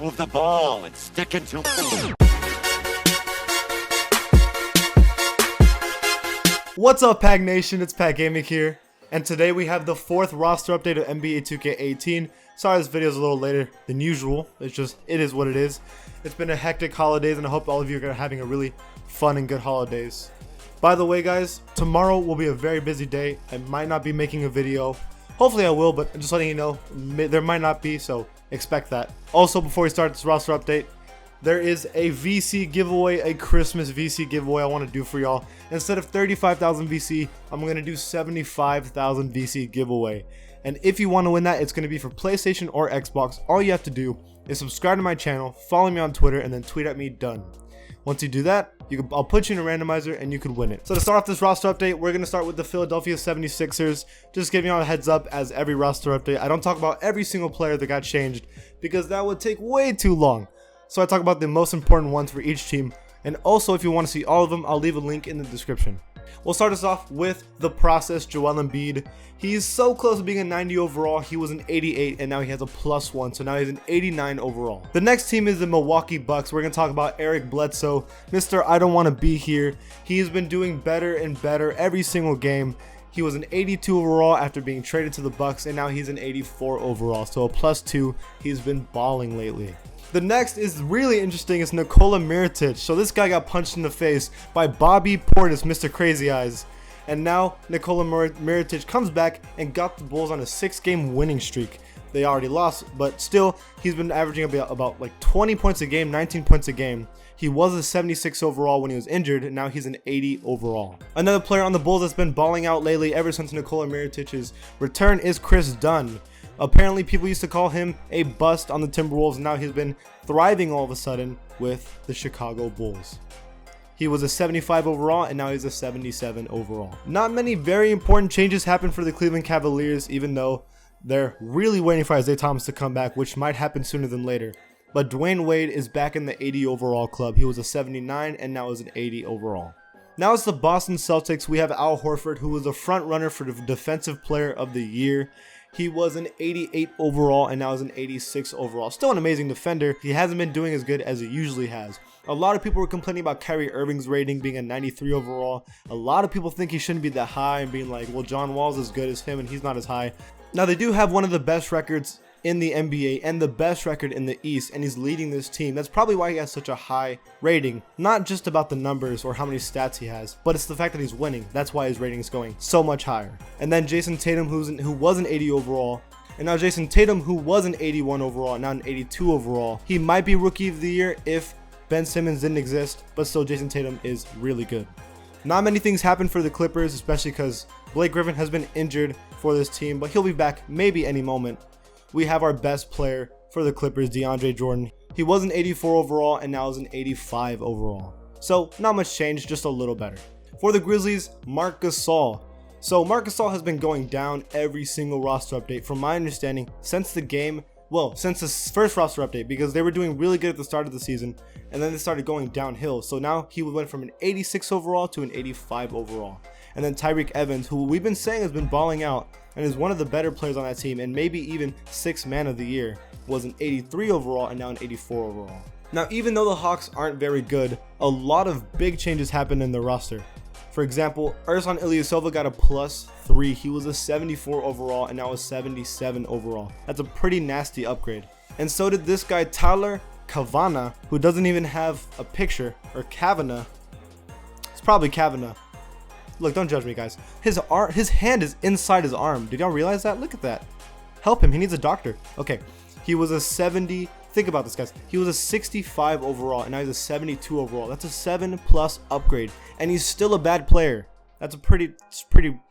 Move the ball and stick into... What's up, Pack Nation? It's Pat Gaming here, and today we have the 4th roster update of NBA 2K18. Sorry this video is a little later than usual. It is what it is. It's been a hectic holidays, and I hope all of you are having a really fun and good holidays. By the way, guys, tomorrow will be a very busy day. I might not be making a video. Hopefully I will, but I'm just letting you know, there might not be, so expect that. Also, before we start this roster update, there is a VC giveaway, a Christmas VC giveaway I want to do for y'all. Instead of 35,000 VC, I'm going to do 75,000 VC giveaway. And if you want to win that, it's going to be for PlayStation or Xbox. All you have to do is subscribe to my channel, follow me on Twitter, and then tweet at me, done. Once you do that, I'll put you in a randomizer and you could win it. So to start off this roster update, we're going to start with the Philadelphia 76ers. Just giving y'all a heads up as every roster update. I don't talk about every single player that got changed because that would take way too long. So I talk about the most important ones for each team. And also, if you want to see all of them, I'll leave a link in the description. We'll start us off with the process, Joel Embiid. He's so close to being a 90 overall. He was an 88 and now he has a +1, so now he's an 89 overall. The next team is the Milwaukee Bucks. We're going to talk about Eric Bledsoe, Mr. I don't want to be here. He's been doing better and better every single game. He was an 82 overall after being traded to the Bucks, and now he's an 84 overall, so a +2. He's been balling lately. The next is really interesting. It's Nikola Mirotic. So this guy got punched in the face by Bobby Portis, Mr. Crazy Eyes. And now Nikola Mirotic comes back and got the Bulls on a 6-game winning streak. They already lost, but still, he's been averaging about like 20 points a game, 19 points a game. He was a 76 overall when he was injured, and now he's an 80 overall. Another player on the Bulls that's been balling out lately ever since Nikola Mirotic's return is Chris Dunn. Apparently, people used to call him a bust on the Timberwolves. Now he's been thriving all of a sudden with the Chicago Bulls. He was a 75 overall, and now he's a 77 overall. Not many very important changes happened for the Cleveland Cavaliers, even though they're really waiting for Isaiah Thomas to come back, which might happen sooner than later. But Dwayne Wade is back in the 80 overall club. He was a 79 and now is an 80 overall. Now it's the Boston Celtics. We have Al Horford, who was a front runner for the Defensive Player of the Year. He was an 88 overall and now is an 86 overall. Still an amazing defender. He hasn't been doing as good as he usually has. A lot of people were complaining about Kyrie Irving's rating being a 93 overall. A lot of people think he shouldn't be that high and being like, well, John Wall's as good as him and he's not as high. Now they do have one of the best records in the NBA and the best record in the East, and he's leading this team. That's probably why he has such a high rating. Not just about the numbers or how many stats he has, but it's the fact that he's winning. That's why his rating is going so much higher. And then Jason Tatum, who was an 80 overall, and now Jason Tatum, who was an 81 overall, now an 82 overall. He might be Rookie of the Year if Ben Simmons didn't exist, but still Jason Tatum is really good. Not many things happened for the Clippers, especially because Blake Griffin has been injured for this team, but he'll be back maybe any moment. We have our best player for the Clippers, Deandre Jordan. He was an 84 overall and now is an 85 overall. So not much change, just a little better. For the Grizzlies, Marc Gasol. So Marc Gasol has been going down every single roster update from my understanding since the first roster update, because they were doing really good at the start of the season and then they started going downhill. So now he went from an 86 overall to an 85 overall. And then Tyreke Evans, who we've been saying has been balling out and is one of the better players on that team and maybe even 6th man of the year, was an 83 overall and now an 84 overall. Now, even though the Hawks aren't very good, a lot of big changes happened in the roster. For example, Ersan Ilyasova got a +3. He was a 74 overall and now a 77 overall. That's a pretty nasty upgrade. And so did this guy, Tyler Kavanaugh, who doesn't even have a picture, or Kavanaugh. It's probably Kavanaugh. Look, don't judge me, guys. His hand is inside his arm. Did y'all realize that? Look at that. Help him. He needs a doctor. Okay. He was a 70. Think about this, guys. He was a 65 overall, and now he's a 72 overall. That's a 7+ upgrade, and he's still a bad player. That's pretty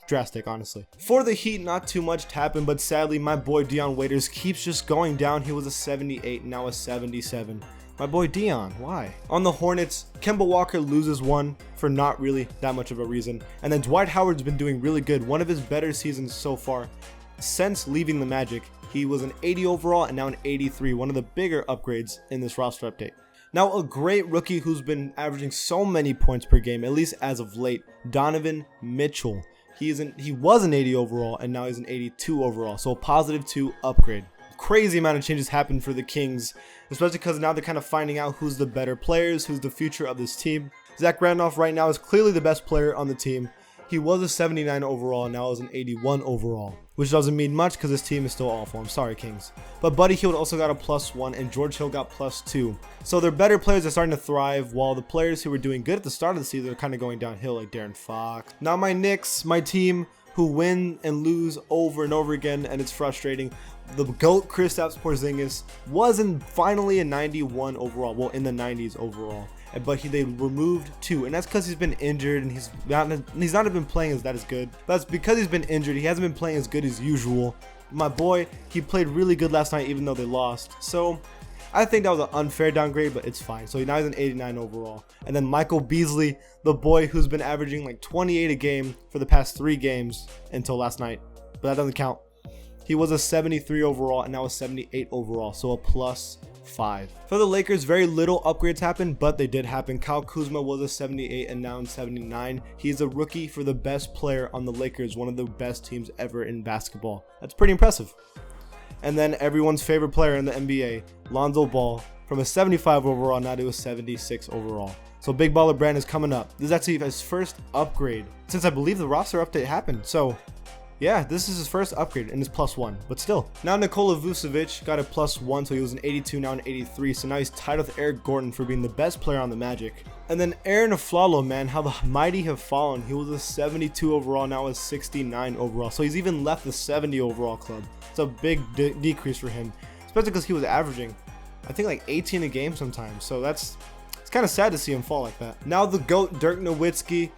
drastic, honestly. For the Heat, not too much happened, but sadly, my boy Dion Waiters keeps just going down. He was a 78, now a 77. My boy Dion, why? On the Hornets, Kemba Walker loses one for not really that much of a reason. And then Dwight Howard's been doing really good. One of his better seasons so far since leaving the Magic. He was an 80 overall and now an 83, one of the bigger upgrades in this roster update. Now, a great rookie who's been averaging so many points per game, at least as of late, Donovan Mitchell. He was an 80 overall and now he's an 82 overall, so a +2 upgrade. crazy amount of changes happened for the Kings, especially because now they're kind of finding out who's the better players, who's the future of this team. Zach Randolph right now is clearly the best player on the team. He was a 79 overall, and now is an 81 overall, which doesn't mean much because this team is still awful. I'm sorry, Kings. But Buddy Hield also got a +1, and George Hill got +2. So their better players are starting to thrive, while the players who were doing good at the start of the season are kind of going downhill, like Darren Fox. Now my Knicks, my team, who win and lose over and over again, and it's frustrating. The GOAT, Kristaps Porzingis, wasn't finally a 91 overall, well, in the 90s overall. But they removed 2, and that's because he's been injured and he's not been playing as good. That's because he's been injured. He hasn't been playing as good as usual. My boy, he played really good last night, even though they lost. So I think that was an unfair downgrade, but it's fine. So now he's an 89 overall. And then Michael Beasley, the boy who's been averaging like 28 a game for the past 3 games until last night, but that doesn't count. He was a 73 overall and now a 78 overall, so a +5. For the Lakers, very little upgrades happened, but they did happen. Kyle Kuzma was a 78 and now in 79. He's a rookie for the best player on the Lakers, one of the best teams ever in basketball. That's pretty impressive. And then everyone's favorite player in the NBA, Lonzo Ball, from a 75 overall now to a 76 overall. So Big Baller Brand is coming up. This is actually his first upgrade since I believe the roster update happened. So yeah, this is his first upgrade and it's +1, but still. Now Nikola Vucevic got a +1, so he was an 82, now an 83. So now he's tied with Eric Gordon for being the best player on the Magic. And then Aaron Aflalo, man, how the mighty have fallen. He was a 72 overall, now a 69 overall. So he's even left the 70 overall club. It's a big decrease for him, especially because he was averaging, I think, like 18 a game sometimes. So it's kind of sad to see him fall like that. Now the GOAT, Dirk Nowitzki.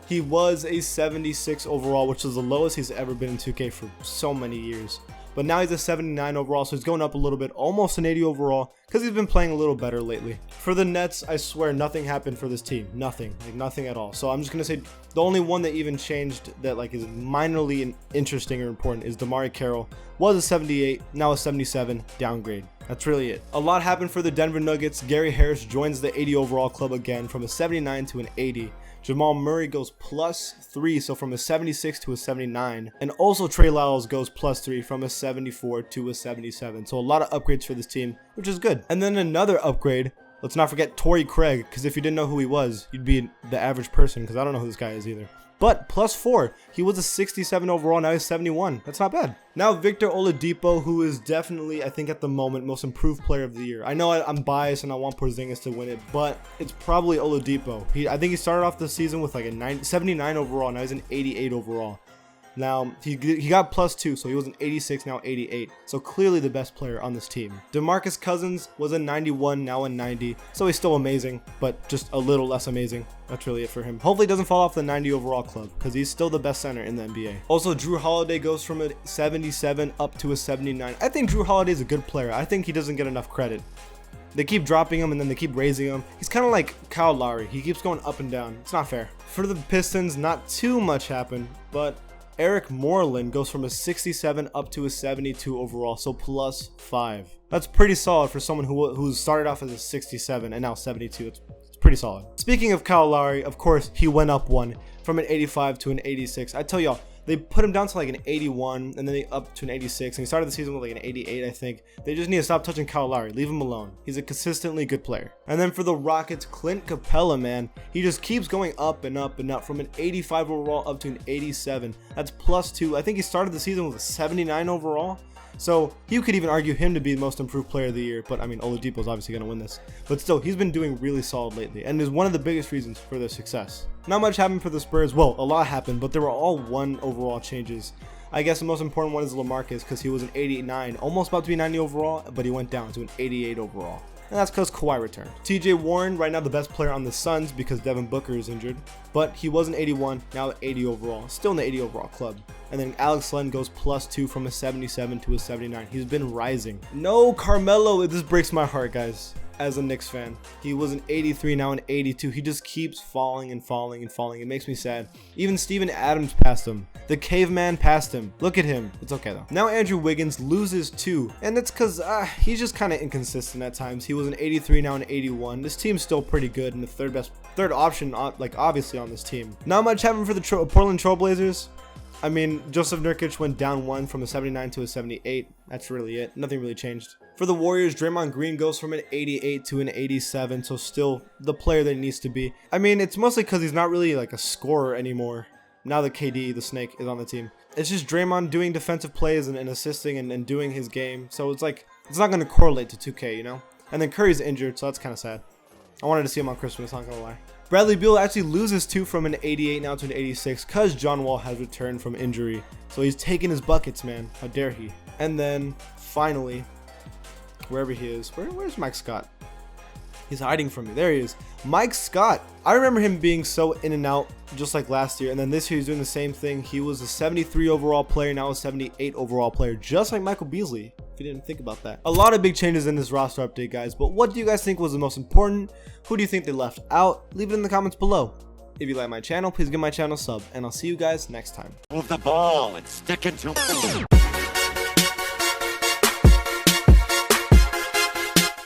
He was a 76 overall, which is the lowest he's ever been in 2K for so many years. But now he's a 79 overall, so he's going up a little bit, almost an 80 overall, because he's been playing a little better lately. For the Nets, I swear nothing happened for this team. Nothing, like nothing at all. So I'm just going to say the only one that even changed that like is minorly interesting or important is DeMarre Carroll. Was a 78, now a 77, downgrade. That's really it. A lot happened for the Denver Nuggets. Gary Harris joins the 80 overall club again from a 79 to an 80. Jamal Murray goes +3, so from a 76 to a 79. And also Trey Lyles goes +3 from a 74 to a 77. So a lot of upgrades for this team, which is good. And then another upgrade, let's not forget Torrey Craig, because if you didn't know who he was, you'd be the average person, because I don't know who this guy is either. But +4, he was a 67 overall, now he's 71. That's not bad. Now Victor Oladipo, who is definitely, I think at the moment, most improved player of the year. I know I'm biased and I want Porzingis to win it, but it's probably Oladipo. I think he started off the season with like a 79 overall, now he's an 88 overall. Now, he got +2, so he was an 86, now 88. So clearly the best player on this team. DeMarcus Cousins was a 91, now a 90. So he's still amazing, but just a little less amazing. That's really it for him. Hopefully he doesn't fall off the 90 overall club, because he's still the best center in the NBA. Also, Drew Holliday goes from a 77 up to a 79. I think Drew Holiday is a good player. I think he doesn't get enough credit. They keep dropping him and then they keep raising him. He's kind of like Kyle Lowry. He keeps going up and down. It's not fair. For the Pistons, not too much happened, but Eric Moreland goes from a 67 up to a 72 overall, so +5. That's pretty solid for someone who started off as a 67 and now 72. It's pretty solid. Speaking of Kyle Lowry, of course, he went up 1 from an 85 to an 86. I tell y'all, they put him down to like an 81 and then they up to an 86, and he started the season with like an 88, I think. They just need to stop touching Kyle Lowry. Leave him alone. He's a consistently good player. And then for the Rockets, Clint Capella, man, he just keeps going up and up and up from an 85 overall up to an 87. That's +2. I think he started the season with a 79 overall. So you could even argue him to be the most improved player of the year, but I mean, Oladipo is obviously going to win this. But still, he's been doing really solid lately and is one of the biggest reasons for their success. Not much happened for the Spurs. Well, a lot happened, but they were all 1 overall changes. I guess the most important one is LaMarcus, because he was an 89, almost about to be 90 overall, but he went down to an 88 overall. And that's because Kawhi returned. TJ Warren, right now the best player on the Suns because Devin Booker is injured, but he was an 81, now an 80 overall, still in the 80 overall club. And then Alex Len goes +2 from a 77 to a 79. He's been rising. No Carmelo, this breaks my heart, guys. As a Knicks fan, he was an 83, now an 82. He just keeps falling and falling and falling. It makes me sad. Even Steven Adams passed him. The caveman passed him. Look at him. It's okay though. Now Andrew Wiggins loses 2, and that's because he's just kind of inconsistent at times. He was an 83, now an 81. This team's still pretty good and the third option, like obviously on this team. Not much happened for the Portland Trail Blazers. I mean, Joseph Nurkic went down 1 from a 79 to a 78. That's really it. Nothing really changed. For the Warriors, Draymond Green goes from an 88 to an 87, so still the player that he needs to be. I mean, it's mostly because he's not really like a scorer anymore. Now that KD, the Snake, is on the team. It's just Draymond doing defensive plays and assisting and doing his game. So it's like, it's not going to correlate to 2K, you know? And then Curry's injured, so that's kind of sad. I wanted to see him on Christmas, not going to lie. Bradley Beal actually loses 2 from an 88 now to an 86 because John Wall has returned from injury. So he's taking his buckets, man. How dare he? And then, finally, wherever he is. Where's Mike Scott? He's hiding from me. There he is. Mike Scott. I remember him being so in and out just like last year. And then this year he's doing the same thing. He was a 73 overall player, now a 78 overall player, just like Michael Beasley. If you didn't think about that. A lot of big changes in this roster update, guys. But what do you guys think was the most important? Who do you think they left out? Leave it in the comments below. If you like my channel, please give my channel a sub. And I'll see you guys next time. Move the ball and stick into